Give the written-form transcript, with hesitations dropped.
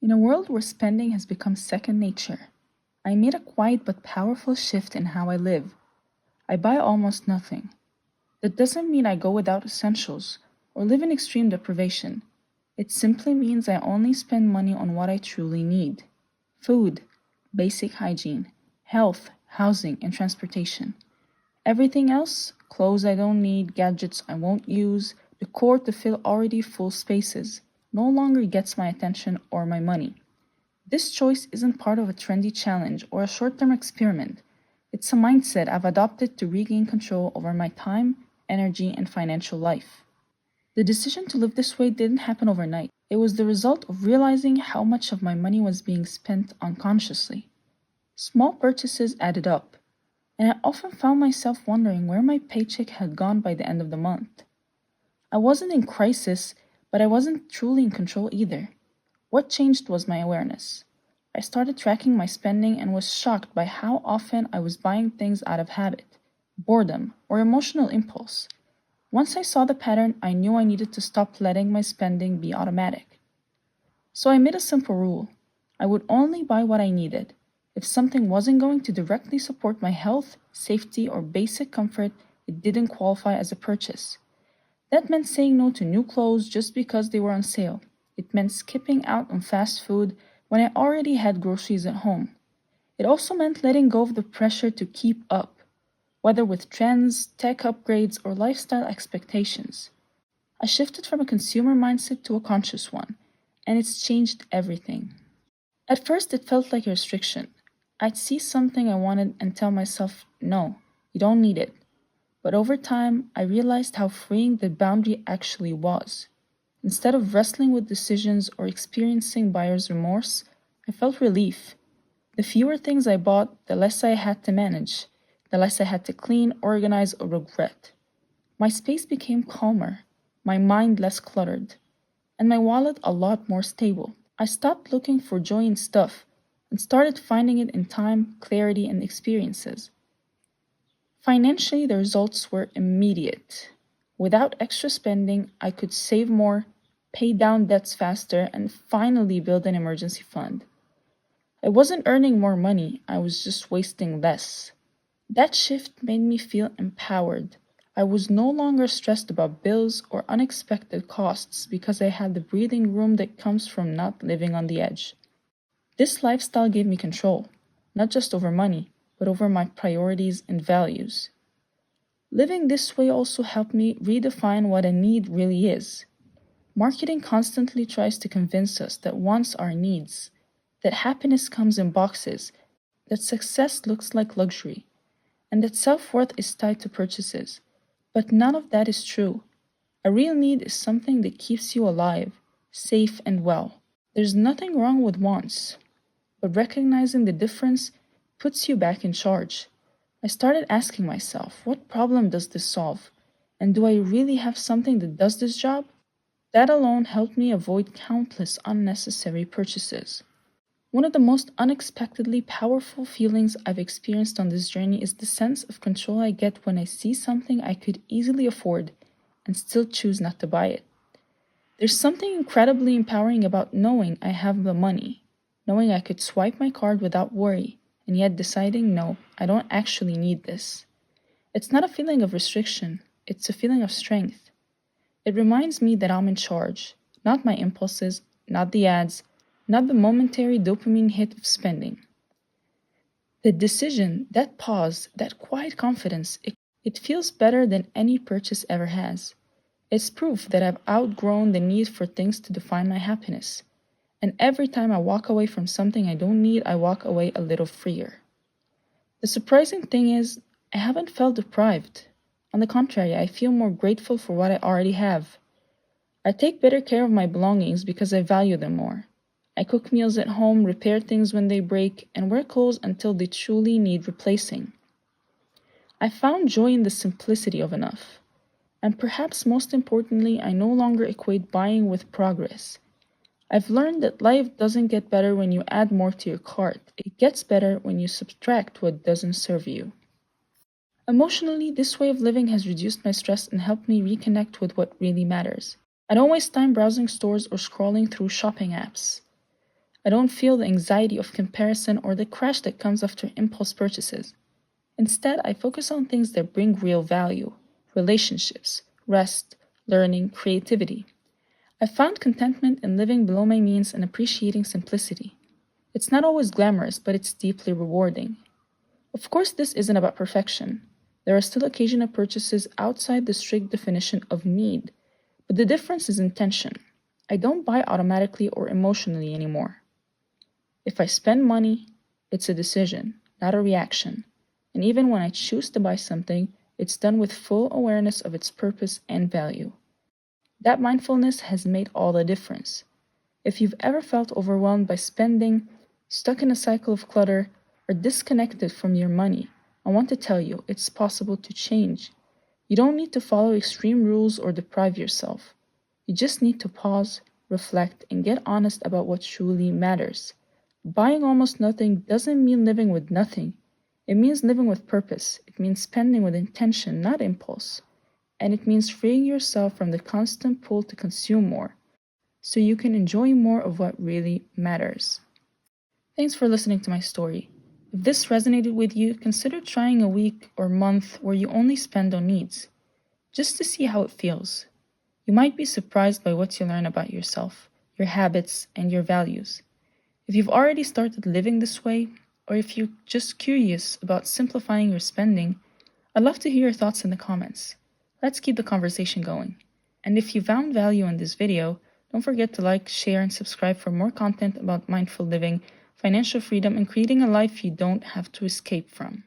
In a world where spending has become second nature, I made a quiet but powerful shift in how I live. I buy almost nothing. That doesn't mean I go without essentials or live in extreme deprivation. It simply means I only spend money on what I truly need: food, basic hygiene, health, housing, and transportation. Everything else, clothes I don't need, gadgets I won't use, decor to fill already full spaces, no longer gets my attention or my money. This choice isn't part of a trendy challenge or a short term experiment. It's a mindset I've adopted to regain control over my time, energy, and financial life. The decision to live this way didn't happen overnight. It was the result of realizing how much of my money was being spent unconsciously. Small purchases added up, and I often found myself wondering where my paycheck had gone by the end of the month. I wasn't in crisis, but I wasn't truly in control either. What changed was my awareness. I started tracking my spending and was shocked by how often I was buying things out of habit, boredom, or emotional impulse. Once I saw the pattern, I knew I needed to stop letting my spending be automatic. So I made a simple rule: I would only buy what I needed. If something wasn't going to directly support my health, safety, or basic comfort, it didn't qualify as a purchase. That meant saying no to new clothes just because they were on sale. It meant skipping out on fast food when I already had groceries at home. It also meant letting go of the pressure to keep up, whether with trends, tech upgrades, or lifestyle expectations. I shifted from a consumer mindset to a conscious one, and it's changed everything. At first, it felt like a restriction. I'd see something I wanted and tell myself, no, you don't need it. But over time, I realized how freeing the boundary actually was. Instead of wrestling with decisions or experiencing buyer's remorse, I felt relief. The fewer things I bought, the less I had to manage, the less I had to clean, organize, or regret. My space became calmer, my mind less cluttered, and my wallet a lot more stable. I stopped looking for joy in stuff and started finding it in time, clarity, and experiences. Financially, the results were immediate. Without extra spending, I could save more, pay down debts faster, and finally build an emergency fund. I wasn't earning more money, I was just wasting less. That shift made me feel empowered. I was no longer stressed about bills or unexpected costs because I had the breathing room that comes from not living on the edge. This lifestyle gave me control, not just over money, but over my priorities and values. Living this way also helped me redefine what a need really is. Marketing constantly tries to convince us that wants are needs, that happiness comes in boxes, that success looks like luxury, and that self-worth is tied to purchases. But none of that is true. A real need is something that keeps you alive, safe, and well. There's nothing wrong with wants, but recognizing the difference puts you back in charge. I started asking myself, what problem does this solve? And do I really have something that does this job? That alone helped me avoid countless unnecessary purchases. One of the most unexpectedly powerful feelings I've experienced on this journey is the sense of control I get when I see something I could easily afford and still choose not to buy it. There's something incredibly empowering about knowing I have the money, knowing I could swipe my card without worry, and yet deciding, no, I don't actually need this. It's not a feeling of restriction, it's a feeling of strength. It reminds me that I'm in charge, not my impulses, not the ads, not the momentary dopamine hit of spending. The decision, that pause, that quiet confidence, it feels better than any purchase ever has. It's proof that I've outgrown the need for things to define my happiness. And every time I walk away from something I don't need, I walk away a little freer. The surprising thing is, I haven't felt deprived. On the contrary, I feel more grateful for what I already have. I take better care of my belongings because I value them more. I cook meals at home, repair things when they break, and wear clothes until they truly need replacing. I found joy in the simplicity of enough. And perhaps most importantly, I no longer equate buying with progress. I've learned that life doesn't get better when you add more to your cart. It gets better when you subtract what doesn't serve you. Emotionally, this way of living has reduced my stress and helped me reconnect with what really matters. I don't waste time browsing stores or scrolling through shopping apps. I don't feel the anxiety of comparison or the crash that comes after impulse purchases. Instead, I focus on things that bring real value: relationships, rest, learning, creativity. I found contentment in living below my means and appreciating simplicity. It's not always glamorous, but it's deeply rewarding. Of course, this isn't about perfection. There are still occasional purchases outside the strict definition of need, but the difference is intention. I don't buy automatically or emotionally anymore. If I spend money, it's a decision, not a reaction. And even when I choose to buy something, it's done with full awareness of its purpose and value. That mindfulness has made all the difference. If you've ever felt overwhelmed by spending, stuck in a cycle of clutter, or disconnected from your money, I want to tell you it's possible to change. You don't need to follow extreme rules or deprive yourself. You just need to pause, reflect, and get honest about what truly matters. Buying almost nothing doesn't mean living with nothing. It means living with purpose. It means spending with intention, not impulse. And it means freeing yourself from the constant pull to consume more, so you can enjoy more of what really matters. Thanks for listening to my story. If this resonated with you, consider trying a week or month where you only spend on needs, just to see how it feels. You might be surprised by what you learn about yourself, your habits, and your values. If you've already started living this way, or if you're just curious about simplifying your spending, I'd love to hear your thoughts in the comments. Let's keep the conversation going. And if you found value in this video, don't forget to like, share, and subscribe for more content about mindful living, financial freedom, and creating a life you don't have to escape from.